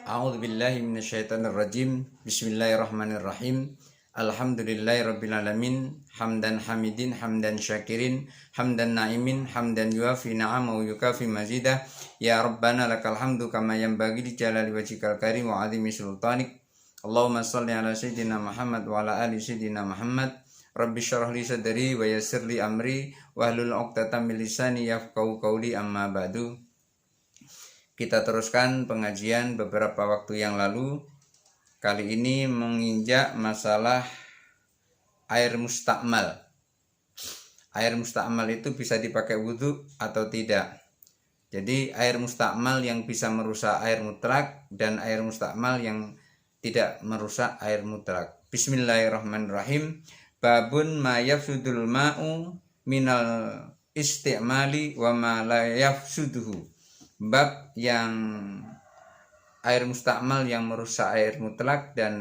A'udzubillahi minasyaitonirrajim. Bismillahirrahmanirrahim. Alhamdulillahirabbil alamin. Hamdan hamidin, hamdan syakirin, hamdan na'imin, hamdan yuafi na'ama wa yukafi mazidah. Ya Rabbana lakal hamdu kama yanbaghi li jalali wajhikal karim wa 'azimi sultanik. Allahumma shalli ala sayyidina Muhammad wa ala ali sayyidina Muhammad. Rabbi syrah li sadri wa yassir li amri wahlul 'uqdatam min lisani yafqahu qawli, amma ba'du. Kita teruskan pengajian beberapa waktu yang lalu. Kali ini menginjak masalah air mustakmal. Air mustakmal itu bisa dipakai wudhu atau tidak. Jadi air mustakmal yang bisa merusak air mutlak dan air mustakmal yang tidak merusak air mutlak. Bismillahirrahmanirrahim. Babun ma yafsudul ma'u minal istimali wa ma la yafsuduhu. Bab yang air mustakmal yang merusak air mutlak dan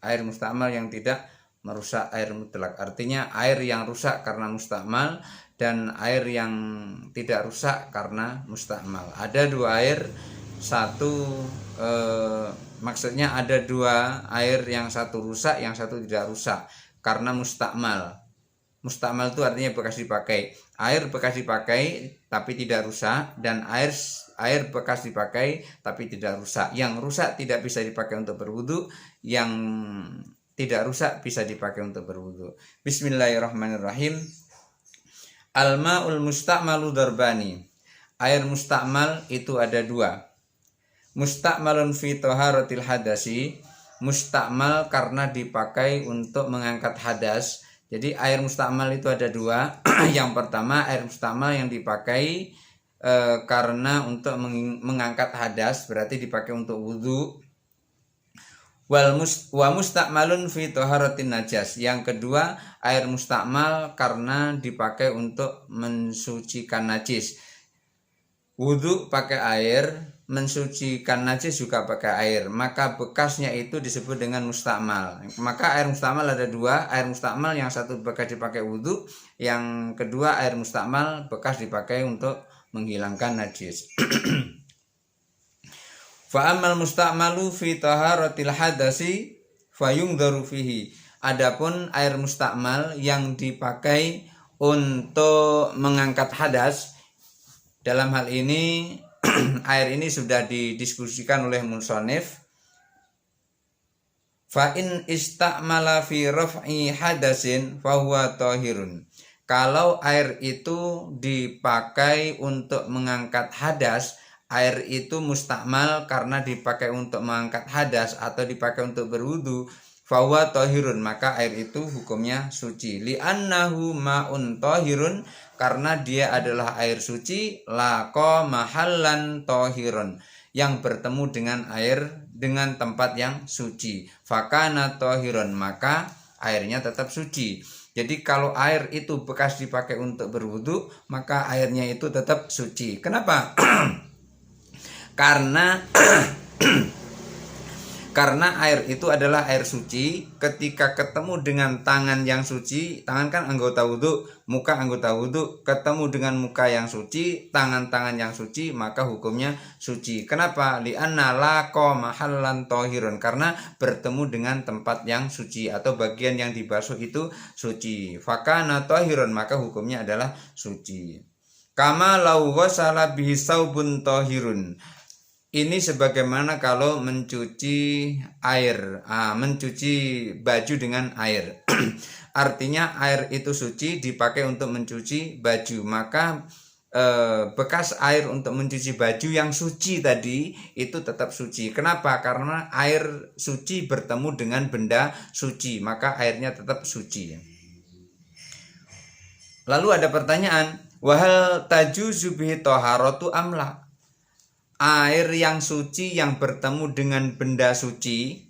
air mustakmal yang tidak merusak air mutlak. Artinya air yang rusak karena mustakmal dan air yang tidak rusak karena mustakmal. Ada dua air, maksudnya ada dua air, yang satu rusak, yang satu tidak rusak karena mustakmal. Mustakmal itu artinya bekas dipakai. Air bekas dipakai tapi tidak rusak, dan air bekas dipakai tapi tidak rusak. Yang rusak tidak bisa dipakai untuk berwudu, yang tidak rusak bisa dipakai untuk berwudu. Bismillahirrahmanirrahim. Al-ma'ul mustakmalu darbani. Air mustakmal itu ada dua. Mustakmalun fi taharatil hadasi. Mustakmal karena dipakai untuk mengangkat hadas. Jadi air mustakmal itu ada dua. Yang pertama air mustakmal yang dipakai karena untuk mengangkat hadas, berarti dipakai untuk wudhu. Wa mustakmalun fi taharatin najas. Yang kedua air mustakmal karena dipakai untuk mensucikan najis. Wudhu pakai air, mensucikan najis juga pakai air, maka bekasnya itu disebut dengan mustakmal. Maka air mustakmal ada dua. Air mustakmal yang satu bekas dipakai wudhu, yang kedua air mustakmal bekas dipakai untuk menghilangkan najis. Fa amal mustakmalu fi taharatil hadasi fayungdaru fihi. Adapun air mustakmal yang dipakai untuk mengangkat hadas, dalam hal ini air ini sudah didiskusikan oleh musannif. Fa in istakmala fi raf'i hadasin fa huwa tahirun. Kalau air itu dipakai untuk mengangkat hadas, air itu mustakmal karena dipakai untuk mengangkat hadas atau dipakai untuk berwudu, fa huwa tahirun, maka air itu hukumnya suci. Li'annahu ma'un tahirun, karena dia adalah air suci. Laqa mahallan tahirun, yang bertemu dengan air dengan tempat yang suci. Fakana tahirun, maka airnya tetap suci. Jadi kalau air itu bekas dipakai untuk berwudu, maka airnya itu tetap suci. Kenapa? Karena air itu adalah air suci. Ketika ketemu dengan tangan yang suci, tangan kan anggota wudhu, muka anggota wudhu, ketemu dengan muka yang suci, tangan-tangan yang suci, maka hukumnya suci. Kenapa? Li'anna laqa mahallan tahirun, karena bertemu dengan tempat yang suci atau bagian yang dibasuh itu suci. Fakana tahirun, maka hukumnya adalah suci. Kama lau ghasala bihi saubun tahirun. Ini sebagaimana kalau mencuci air, mencuci baju dengan air. Artinya air itu suci dipakai untuk mencuci baju, maka bekas air untuk mencuci baju yang suci tadi itu tetap suci. Kenapa? Karena air suci bertemu dengan benda suci, maka airnya tetap suci. Lalu ada pertanyaan, wahal tajuzu bihi taharatu amla? Air yang suci yang bertemu dengan benda suci,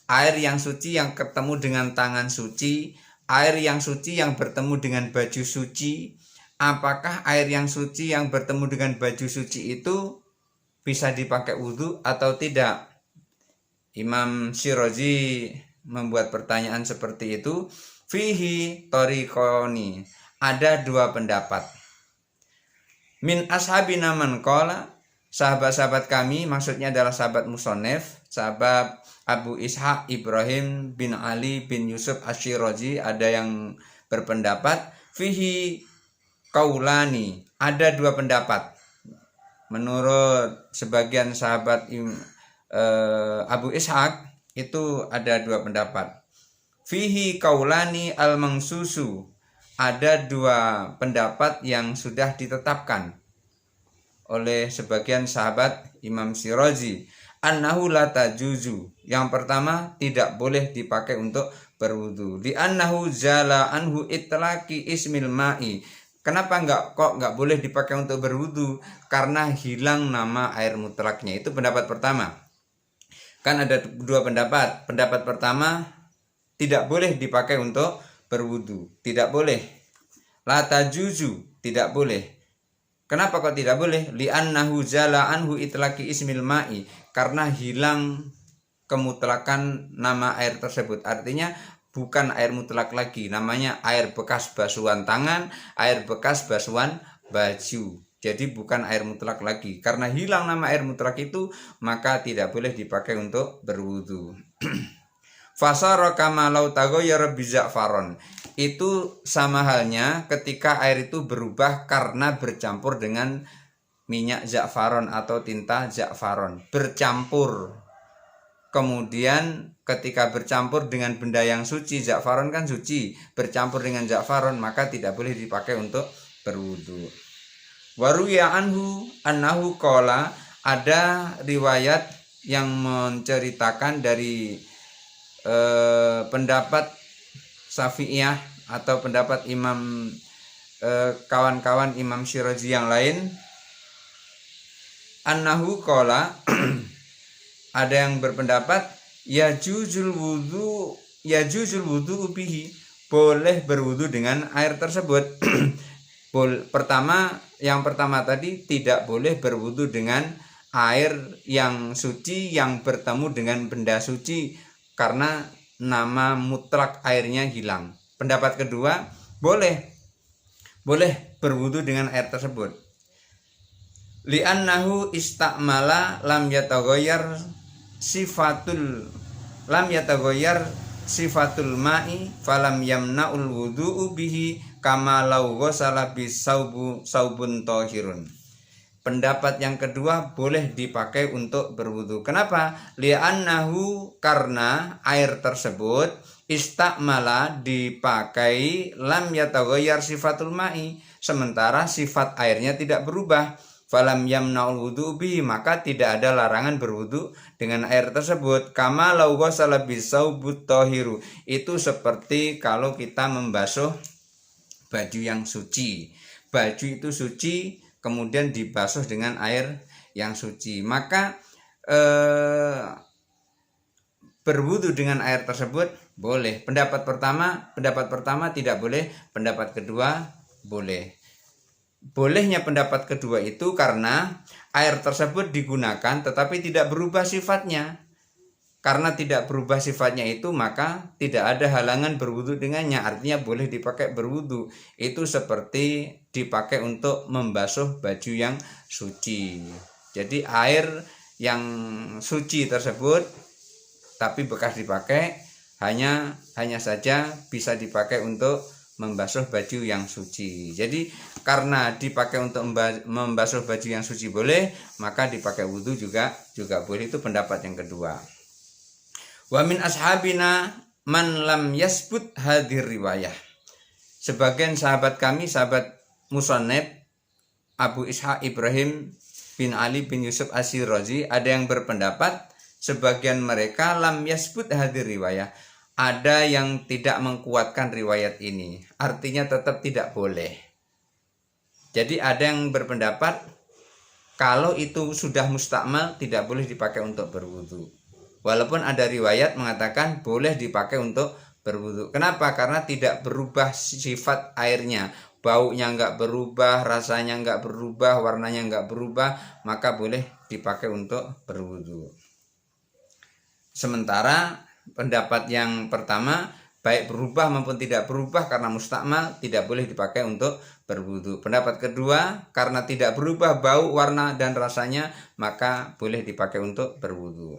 air yang suci yang ketemu dengan tangan suci, air yang suci yang bertemu dengan baju suci, apakah air yang suci yang bertemu dengan baju suci itu bisa dipakai wudhu atau tidak? Imam Syirazi membuat pertanyaan seperti itu. Fihi tariqoni, ada dua pendapat. Min ashabina man qala, sahabat-sahabat kami maksudnya adalah sahabat musonef, sahabat Abu Ishaq Ibrahim bin Ali bin Yusuf Asyirazi, ada yang berpendapat fihi kaulani, ada dua pendapat. Menurut sebagian sahabat Abu Ishaq itu ada dua pendapat. Fihi kaulani al-mangsusu, ada dua pendapat yang sudah ditetapkan oleh sebagian sahabat Imam Syirazi. Annahu la tajuzu, yang pertama tidak boleh dipakai untuk berwudu. Di annahu zala anhu itlaqi ismil ma'i. Kenapa nggak boleh dipakai untuk berwudu? Karena hilang nama air mutlaknya. Itu pendapat pertama. Kan ada dua pendapat. Pendapat pertama, tidak boleh dipakai untuk berwudu. Tidak boleh. La tajuzu, tidak boleh. Kenapa kok tidak boleh? Li'annahu zala anhu itlaqi ismil ma'i, karena hilang kemutlakan nama air tersebut. Artinya bukan air mutlak lagi, namanya air bekas basuhan tangan, air bekas basuhan baju. Jadi bukan air mutlak lagi. Karena hilang nama air mutlak itu, maka tidak boleh dipakai untuk berwudu. Fasara kama law taghayyara bi za'faron. Itu sama halnya ketika air itu berubah karena bercampur dengan minyak za'faron atau tinta za'faron. Bercampur. Kemudian ketika bercampur dengan benda yang suci, za'faron kan suci, bercampur dengan za'faron, maka tidak boleh dipakai untuk berwudu. Waruya anhu annahu qala, ada riwayat yang menceritakan dari pendapat Syafi'iyah atau pendapat imam kawan-kawan Imam Syirazi yang lain, annahu qala ada yang berpendapat yajuzul wudu bihi, boleh berwudu dengan air tersebut. Yang pertama tadi tidak boleh berwudu dengan air yang suci yang bertemu dengan benda suci karena nama mutlak airnya hilang. Pendapat kedua, boleh berwudu dengan air tersebut. Li'annahu istakmala lam yataghayyar sifatul ma'i falam yamna'ul wudu'u bihi kama law ghasala saubun tahirun. Pendapat yang kedua, boleh dipakai untuk berwudu. Kenapa? Li'annahu, karena air tersebut istakmala dipakai lam yataghayyar sifatul ma'i, sementara sifat airnya tidak berubah. Falam yamna'ul wudu bihi, maka tidak ada larangan berwudu dengan air tersebut. Kama law ghasala bisaubut tahiru, itu seperti kalau kita membasuh baju yang suci. Baju itu suci, kemudian dibasuh dengan air yang suci, maka berwudu dengan air tersebut boleh. Pendapat pertama tidak boleh, pendapat kedua boleh. Bolehnya pendapat kedua itu karena air tersebut digunakan tetapi tidak berubah sifatnya. Karena tidak berubah sifatnya itu, maka tidak ada halangan berwudu dengannya. Artinya boleh dipakai berwudu. Itu seperti dipakai untuk membasuh baju yang suci. Jadi air yang suci tersebut tapi bekas dipakai hanya saja bisa dipakai untuk membasuh baju yang suci. Jadi karena dipakai untuk membasuh baju yang suci boleh, maka dipakai wudu juga boleh. Itu pendapat yang kedua. Wa min ashabina man lam yasbut hadir riwayah. Sebagian sahabat kami, sahabat musannaf Abu Ishaq Ibrahim bin Ali bin Yusuf Asyirazi, ada yang berpendapat sebagian mereka lam yasbut hadir riwayah, ada yang tidak mengkuatkan riwayat ini, artinya tetap tidak boleh. Jadi ada yang berpendapat kalau itu sudah mustakmal tidak boleh dipakai untuk berwudu. Walaupun ada riwayat mengatakan boleh dipakai untuk berwudu. Kenapa? Karena tidak berubah sifat airnya, baunya nggak berubah, rasanya nggak berubah, warnanya nggak berubah, maka boleh dipakai untuk berwudu. Sementara pendapat yang pertama, baik berubah maupun tidak berubah karena mustakmal, tidak boleh dipakai untuk berwudu. Pendapat kedua, karena tidak berubah bau, warna, dan rasanya, maka boleh dipakai untuk berwudu.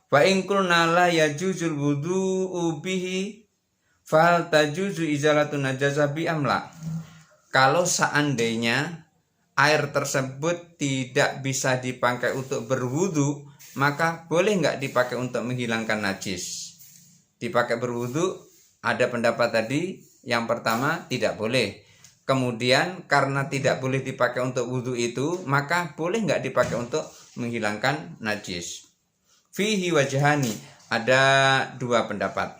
Fa in qulna la yajuzul wudu'u bihi fal tajuzu izalatun najasah bi amla. Kalau seandainya air tersebut tidak bisa dipakai untuk berwudu, maka boleh nggak dipakai untuk menghilangkan najis? Dipakai berwudu, ada pendapat tadi, yang pertama tidak boleh. Kemudian karena tidak boleh dipakai untuk wudu itu, maka boleh nggak dipakai untuk menghilangkan najis? Fihi wajhani, ada dua pendapat.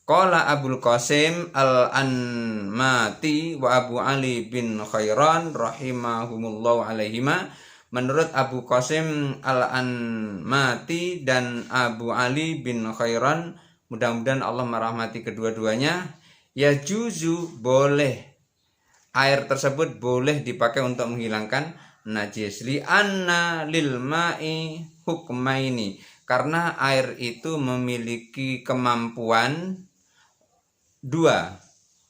Qala Abul Qasim al-Anmati wa Abu Ali bin Khairan rahimahumullahu alaihima. Menurut Abu Qasim al-Anmati dan Abu Ali bin Khairan, mudah-mudahan Allah merahmati kedua-duanya, ya juzu, boleh, air tersebut boleh dipakai untuk menghilangkan najis. Li anna lil ma'i hukmaini, karena air itu memiliki kemampuan dua.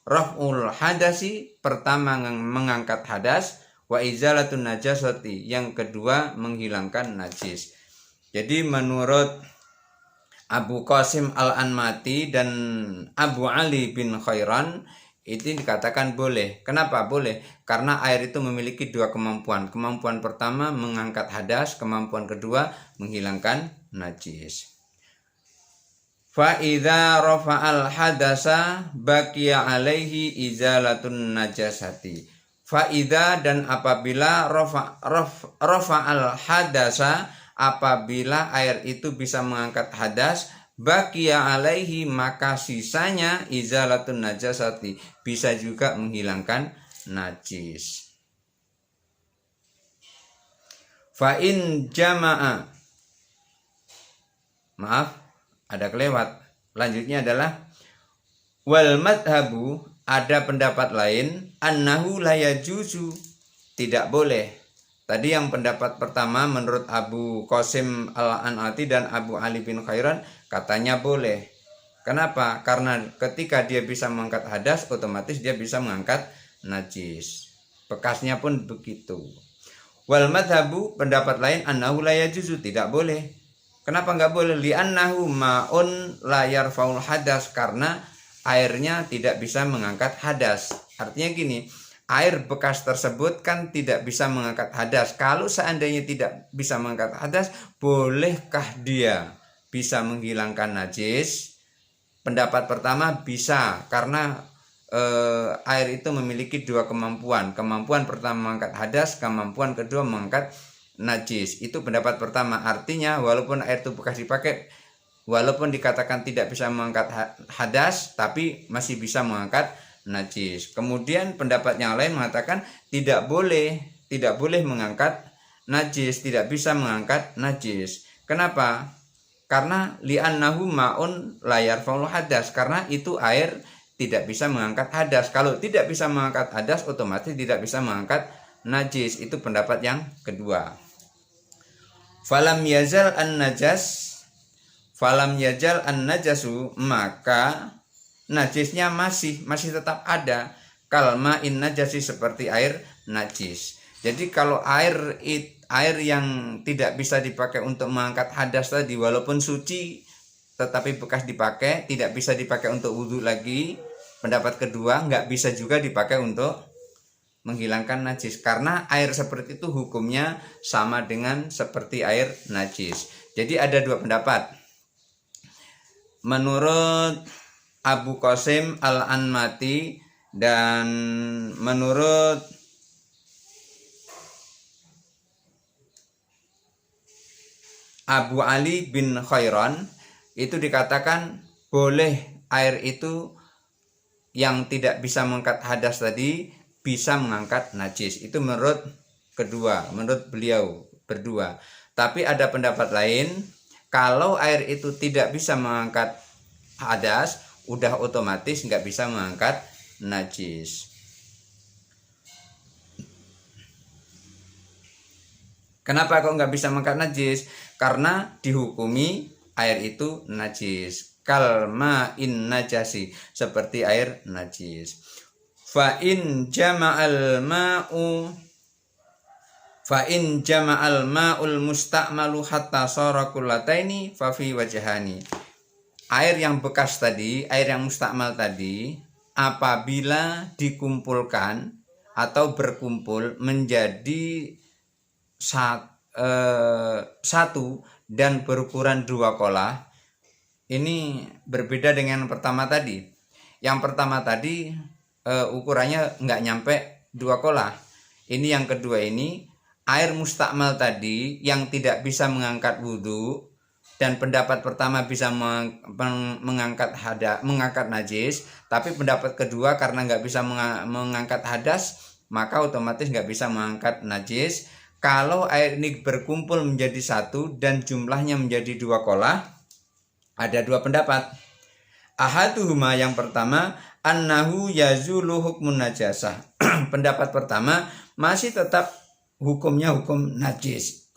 Raf'ul hadasi, pertama mengangkat hadas, wa izalatun najasati, yang kedua menghilangkan najis. Jadi menurut Abu Qasim al-Anmati dan Abu Ali bin Khairan, itu dikatakan boleh. Kenapa boleh? Karena air itu memiliki dua kemampuan. Kemampuan pertama mengangkat hadas, kemampuan kedua menghilangkan najis. Fa idza rafa'al hadasa baqiya alaihi izalatun najasati. Fa idza, dan apabila rafa'al hadasa, apabila air itu bisa mengangkat hadas, baqiya alaihi, maka sisanya izalatun najasati, bisa juga menghilangkan najis. Fa in jama'a, maaf ada kelewat, lanjutnya adalah wal madhabu, ada pendapat lain, annahu la yajuzu, tidak boleh. Tadi yang pendapat pertama menurut Abu Qasim al-Anmati dan Abu Ali bin Khairan, katanya boleh. Kenapa? Karena ketika dia bisa mengangkat hadas, otomatis dia bisa mengangkat najis. Bekasnya pun begitu. Wal madhabu, pendapat lain, annahu la yajuzu, tidak boleh. Kenapa nggak boleh? Li'annahu ma'un la yarfaul hadas, karena airnya tidak bisa mengangkat hadas. Artinya gini, air bekas tersebut kan tidak bisa mengangkat hadas. Kalau seandainya tidak bisa mengangkat hadas, bolehkah dia bisa menghilangkan najis? Pendapat pertama bisa, karena air itu memiliki dua kemampuan. Kemampuan pertama mengangkat hadas, kemampuan kedua mengangkat najis. Itu pendapat pertama. Artinya walaupun air itu bekas dipakai, walaupun dikatakan tidak bisa mengangkat hadas, tapi masih bisa mengangkat najis. Kemudian pendapat yang lain mengatakan tidak boleh mengangkat najis, tidak bisa mengangkat najis. Kenapa? Karena li'annahu ma'un la yarfa'ul hadas, karena itu air tidak bisa mengangkat hadas. Kalau tidak bisa mengangkat hadas, otomatis tidak bisa mengangkat najis. Itu pendapat yang kedua. Falam yazal an najasu, maka najisnya masih tetap ada. Kalma in najasi, seperti air najis. Jadi kalau air yang tidak bisa dipakai untuk mengangkat hadas tadi, walaupun suci tetapi bekas dipakai, tidak bisa dipakai untuk wudhu lagi, pendapat kedua nggak bisa juga dipakai untuk menghilangkan najis, karena air seperti itu hukumnya sama dengan seperti air najis. Jadi ada dua pendapat. Menurut Abu Qasim al-Anmati dan menurut Abu Ali bin Khairan, itu dikatakan boleh air itu yang tidak bisa mengangkat hadas tadi bisa mengangkat najis. Itu menurut beliau berdua. Tapi ada pendapat lain, kalau air itu tidak bisa mengangkat hadas, udah otomatis nggak bisa mengangkat najis. Kenapa kok nggak bisa mengangkat najis? Karena dihukumi air itu najis. kalma'in najasi, seperti air najis. Fa in jama'al ma'ul musta'malu hatta sara kullataini fa fi wajhani. Air yang bekas tadi, air yang mustakmal tadi, apabila dikumpulkan atau berkumpul menjadi satu dan berukuran 2 kolah, ini berbeda dengan yang pertama tadi. Yang pertama tadi ukurannya nggak nyampe 2 kolah. Ini yang kedua, ini air mustakmal tadi yang tidak bisa mengangkat wudhu, dan pendapat pertama bisa mengangkat najis, tapi pendapat kedua karena nggak bisa mengangkat hadas, maka otomatis nggak bisa mengangkat najis. Kalau air ini berkumpul menjadi satu dan jumlahnya menjadi 2 kolah, ada 2 pendapat. Ahaduhuma, yang pertama, annahu yazulu hukmun najasah. Pendapat pertama masih tetap hukumnya hukum najis.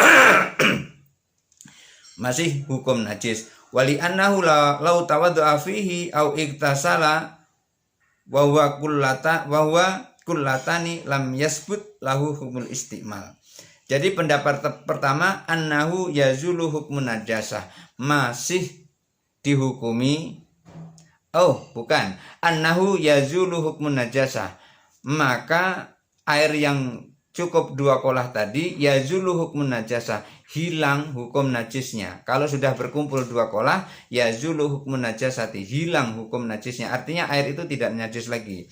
Masih hukum najis. Wali annahu lau tawaddu'a fihi au iktasala wa huwa kullatani lam yasbut lahu hukmul istimal. Jadi pendapat pertama, annahu yazulu hukmun najasah, masih dihukumi, annahu yazulu hukmun najasah, maka air yang cukup 2 kolah tadi yazulu hukmun najasah, hilang hukum najisnya. Kalau sudah berkumpul 2 kolah, yazulu hukmun najasati, hilang hukum najisnya, artinya air itu tidak najis lagi.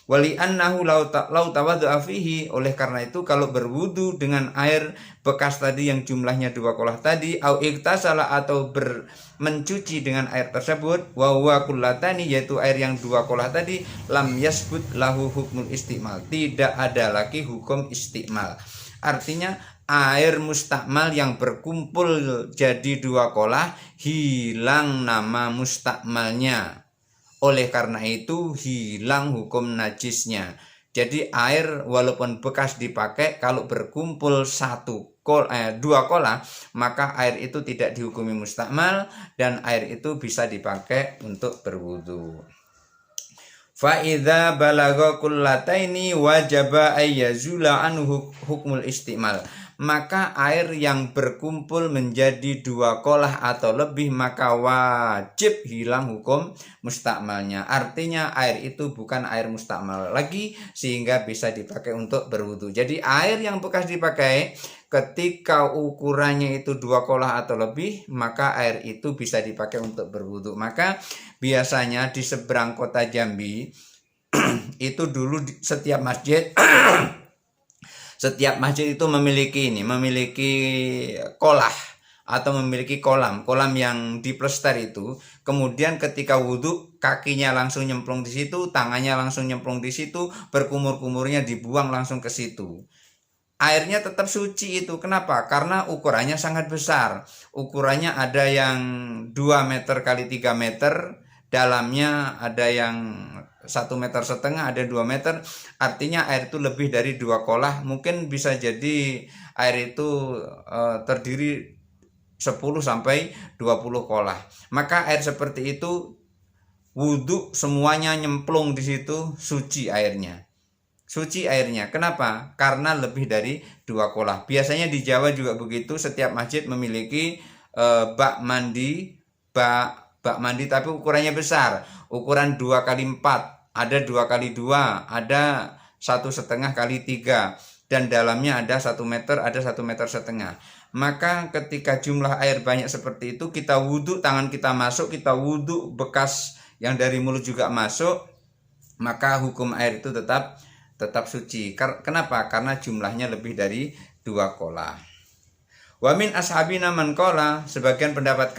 Wali annahu lau tawaddu'a fihi, oleh karena itu kalau berwudu dengan air bekas tadi yang jumlahnya 2 kolah tadi, au iktasala, atau mencuci dengan air tersebut, wa huwa kullatani, yaitu air yang 2 kolah tadi, lam yasbut lahu hukmul istimal, tidak ada lagi hukum istimal. Artinya air mustakmal yang berkumpul jadi 2 kolah, hilang nama mustakmalnya. Oleh karena itu hilang hukum najisnya. Jadi air walaupun bekas dipakai, kalau berkumpul 2 kolah, maka air itu tidak dihukumi mustakmal dan air itu bisa dipakai untuk berwudu. Fa idza balagha kullataini wajaba ayyazula anhu hukmul istimal. Maka air yang berkumpul menjadi 2 kolah atau lebih, maka wajib hilang hukum mustakmalnya. Artinya air itu bukan air mustakmal lagi, sehingga bisa dipakai untuk berwudu. Jadi air yang bekas dipakai ketika ukurannya itu 2 kolah atau lebih, maka air itu bisa dipakai untuk berwudu. Maka biasanya di seberang kota Jambi itu dulu setiap masjid itu memiliki kolah atau memiliki kolam yang diplester itu. Kemudian ketika wudhu, kakinya langsung nyemplung di situ, tangannya langsung nyemplung di situ, berkumur-kumurnya dibuang langsung ke situ. Airnya tetap suci itu. Kenapa? Karena ukurannya sangat besar. Ukurannya ada yang 2 meter kali 3 meter, dalamnya ada yang 1,5 meter, ada 2 meter. Artinya air itu lebih dari 2 kolah. Mungkin bisa jadi air itu terdiri 10 sampai 20 kolah. Maka air seperti itu wudhu semuanya nyemplung di situ, suci airnya. Kenapa? Karena lebih dari 2 kolah. Biasanya di Jawa juga begitu, setiap masjid memiliki bak mandi tapi ukurannya besar, ukuran 2 kali 4, ada 2 kali 2, ada 1,5 kali 3, dan dalamnya ada 1 meter, ada 1,5 meter. Maka ketika jumlah air banyak seperti itu, kita wudhu, tangan kita masuk, kita wudhu, bekas yang dari mulut juga masuk, maka hukum air itu tetap suci. Kenapa? Karena jumlahnya lebih dari 2 kolah. Wa min ashabina man qala, sebagian pendapat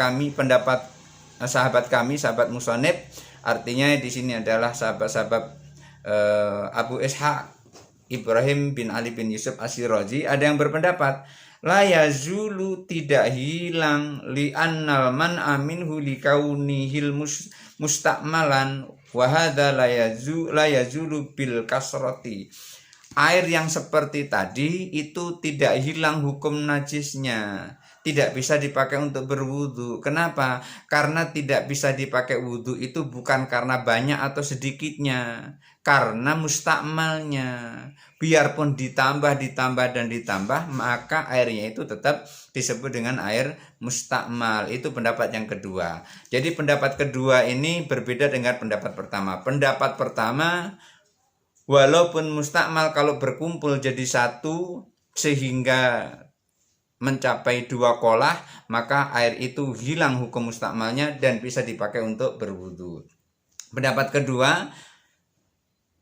sahabat kami, sahabat musannif, artinya di sini adalah sahabat-sahabat Abu Ishaq Ibrahim bin Ali bin Yusuf Asyirazi, ada yang berpendapat la yazulu, tidak hilang, li annal man aminhu li kaunihil mustakmalan wa hadza la yazulu bil kasrati. Air yang seperti tadi itu tidak hilang hukum najisnya, tidak bisa dipakai untuk berwudu. Kenapa? Karena tidak bisa dipakai wudu itu bukan karena banyak atau sedikitnya, karena mustakmalnya. Biarpun ditambah dan ditambah, maka airnya itu tetap disebut dengan air mustakmal. Itu pendapat yang kedua. Jadi pendapat kedua ini berbeda dengan pendapat pertama. Pendapat pertama, walaupun mustakmal kalau berkumpul jadi satu sehingga mencapai 2 kolah, maka air itu hilang hukum mustakmalnya dan bisa dipakai untuk berwudu. Pendapat kedua,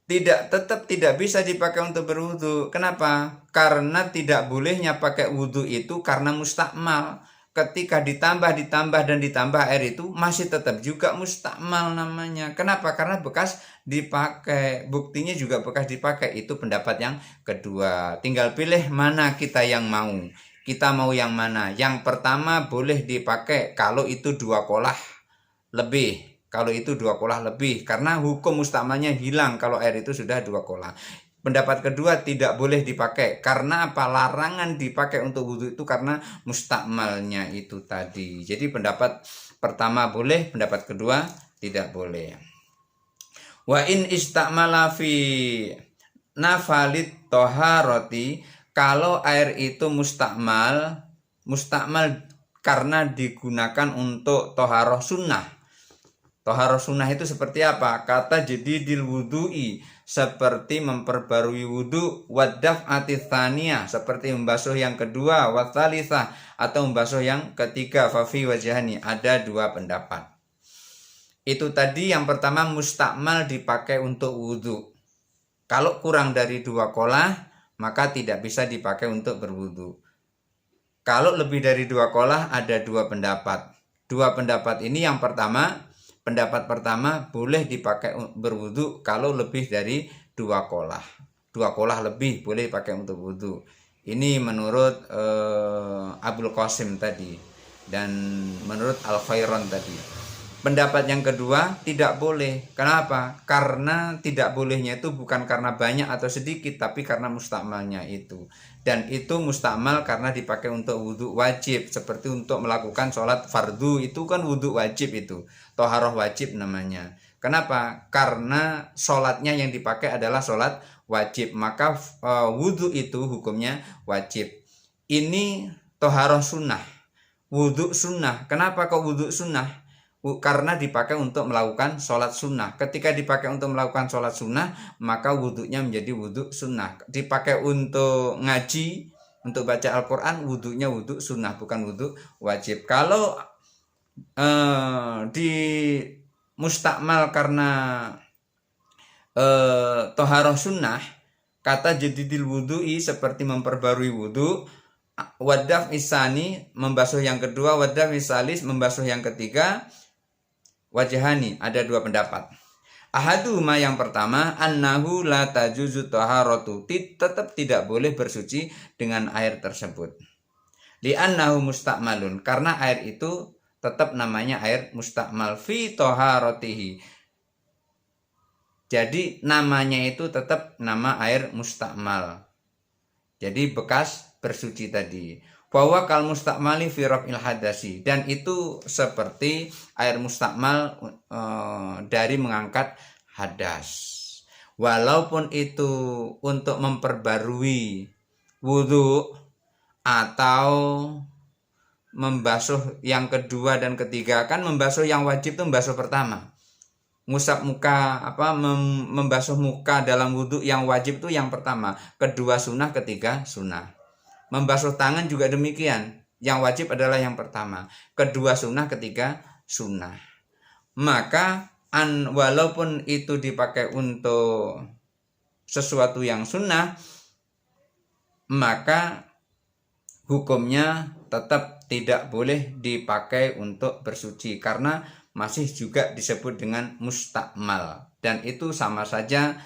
tetap tidak bisa dipakai untuk berwudu. Kenapa? Karena tidak bolehnya pakai wudu itu karena mustakmal. Ketika ditambah dan ditambah air itu masih tetap juga mustakmal namanya. Kenapa? Karena bekas dipakai. Buktinya juga bekas dipakai. Itu pendapat yang kedua. Tinggal pilih mana kita yang mau. Kita mau yang mana? Yang pertama boleh dipakai kalau itu 2 kolah lebih. Kalau itu 2 kolah lebih, karena hukum mustakmalnya hilang kalau air itu sudah 2 kolah. Pendapat kedua tidak boleh dipakai. Karena apa? Larangan dipakai untuk wudhu itu karena mustakmalnya itu tadi. Jadi pendapat pertama boleh, pendapat kedua tidak boleh. Wa in istakmala fi nafalit toharoti, kalau air itu mustakmal karena digunakan untuk toharoh sunnah. Toharoh sunnah itu seperti apa? Kata jadidil wudu'i, seperti memperbarui wudu, wadaf atithaniyah, seperti membasuh yang kedua, wathalisah, atau membasuh yang ketiga, fafi wajahani. Ada 2 pendapat. Itu tadi yang pertama mustakmal dipakai untuk wudu. Kalau kurang dari 2 kolah, maka tidak bisa dipakai untuk berwudu. Kalau lebih dari 2 kolah ada 2 pendapat. 2 pendapat ini yang pertama, pendapat pertama boleh dipakai berwudu kalau lebih dari 2 kolah. 2 kolah lebih boleh dipakai untuk wudu. Ini menurut Abul Qasim tadi dan menurut Al-Khairon tadi. Pendapat yang kedua tidak boleh. Kenapa? Karena tidak bolehnya itu bukan karena banyak atau sedikit, tapi karena mustakmalnya itu. Dan itu mustakmal karena dipakai untuk wudhu wajib, seperti untuk melakukan sholat fardu, itu kan wudhu wajib itu. Toharoh wajib namanya. Kenapa? Karena sholatnya yang dipakai adalah sholat wajib, maka wudhu itu hukumnya wajib. Ini toharoh sunnah, wudhu sunnah. Kenapa kok wudhu sunnah? Karena dipakai untuk melakukan sholat sunnah. Ketika dipakai untuk melakukan sholat sunnah, maka wudhunya menjadi wudhu sunnah. Dipakai untuk ngaji, untuk baca Al-Quran, wudhunya wudhu sunnah, bukan wudhu wajib. Kalau di mustakmal karena toharoh sunnah, kata jadidil wudhu'i, seperti memperbarui wudhu, wadaf isani, membasuh yang kedua, wadaf isalis, membasuh yang ketiga, wajahani, ada 2 pendapat. Ahaduhuma, yang pertama, annahu la tajuzu taharatu, tetap tidak boleh bersuci dengan air tersebut. Li'annahu mustakmalun, karena air itu tetap namanya air mustakmal fi taharatihi. Jadi namanya itu tetap nama air mustakmal. Jadi bekas bersuci tadi. Bahwa kal mustakmali fi raf'il hadasi, dan itu seperti air mustakmal dari mengangkat hadas. Walaupun itu untuk memperbarui wudhu atau membasuh yang kedua dan ketiga. Kan membasuh yang wajib itu membasuh pertama. Ngusap muka, membasuh muka dalam wudhu yang wajib itu yang pertama, kedua sunnah, ketiga sunnah. Membasuh tangan juga demikian. Yang wajib adalah yang pertama, kedua sunnah, ketiga sunnah. Maka walaupun itu dipakai untuk sesuatu yang sunnah, maka hukumnya tetap tidak boleh dipakai untuk bersuci, karena masih juga disebut dengan mustakmal. Dan itu sama saja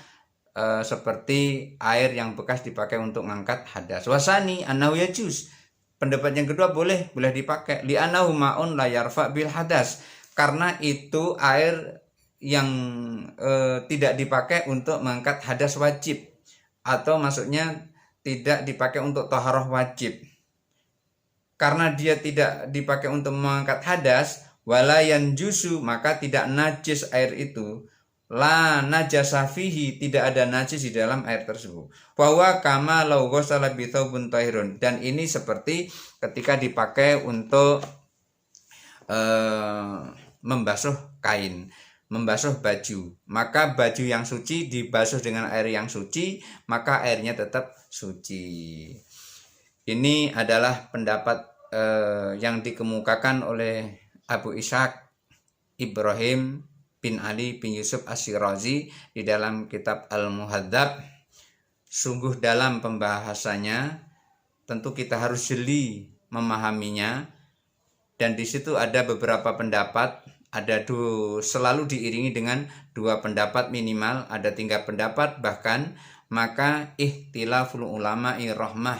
seperti air yang bekas dipakai untuk mengangkat hadas. Wasani annahu yajuz, pendapat yang kedua boleh dipakai. Li annahu ma'un la yarfa bil hadas, karena itu air yang tidak dipakai untuk mengangkat hadas wajib, atau maksudnya tidak dipakai untuk taharah wajib. karena dia tidak dipakai untuk mengangkat hadas, wala yanjusu, maka tidak najis air itu, la najasa fihi, tidak ada najis di dalam air tersebut. Bahwa kama law ghasala bi thawbin tahirun, dan ini seperti ketika dipakai untuk membasuh kain, membasuh baju, maka baju yang suci dibasuh dengan air yang suci, maka airnya tetap suci. Ini adalah pendapat yang dikemukakan oleh Abu Ishaq Ibrahim bin Ali bin Yusuf Ash-Shirazi di dalam kitab Al-Muhadzab. Sungguh dalam pembahasannya, tentu kita harus jeli memahaminya, dan di situ ada beberapa pendapat, selalu diiringi dengan 2 pendapat minimal, ada 3 pendapat bahkan. Maka ikhtilaful ulama'i rahmah,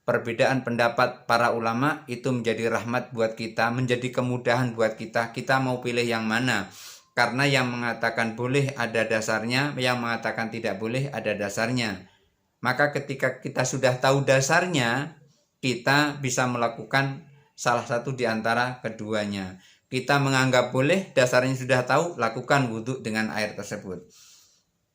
perbedaan pendapat para ulama itu menjadi rahmat buat kita, menjadi kemudahan buat kita. Kita mau pilih yang mana? Karena yang mengatakan boleh ada dasarnya, yang mengatakan tidak boleh ada dasarnya. Maka ketika kita sudah tahu dasarnya, kita bisa melakukan salah satu di antara keduanya. Kita menganggap boleh, dasarnya sudah tahu, lakukan wudhu dengan air tersebut.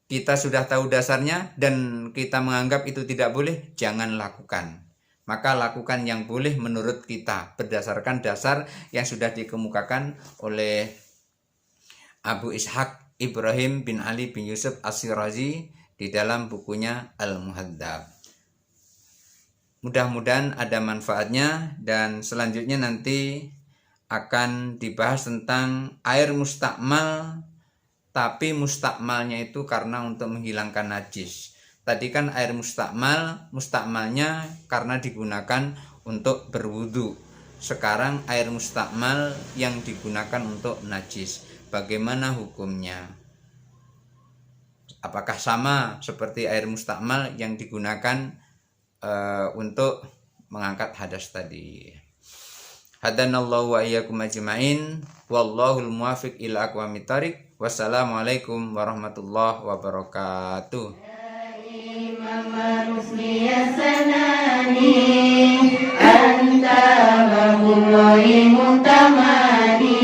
Kita sudah tahu dasarnya dan kita menganggap itu tidak boleh, jangan lakukan. Maka lakukan yang boleh menurut kita, berdasarkan dasar yang sudah dikemukakan oleh Abu Ishaq Ibrahim bin Ali bin Yusuf Ash-Shirazi di dalam bukunya Al-Muhadzab. Mudah-mudahan ada manfaatnya, dan selanjutnya nanti akan dibahas tentang air mustakmal, tapi mustakmalnya itu karena untuk menghilangkan najis. Tadi kan air mustakmalnya karena digunakan untuk berwudu. Sekarang air mustakmal yang digunakan untuk najis. Bagaimana hukumnya? Apakah sama seperti air mustakmal yang digunakan untuk mengangkat hadas tadi? Hadanallahu wa iyyakum ajmain. Wallahul muwaffiq ila aqwamit thariq. Wassalamualaikum warahmatullahi wabarakatuh. Manusia sanani anta babullahi mutamani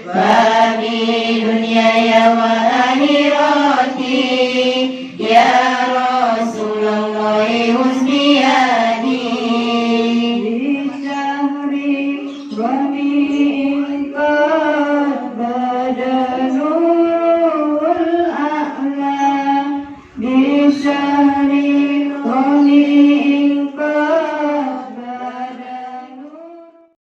babi dunia ya wa akhirati ya Rasulullah husniyani di syahri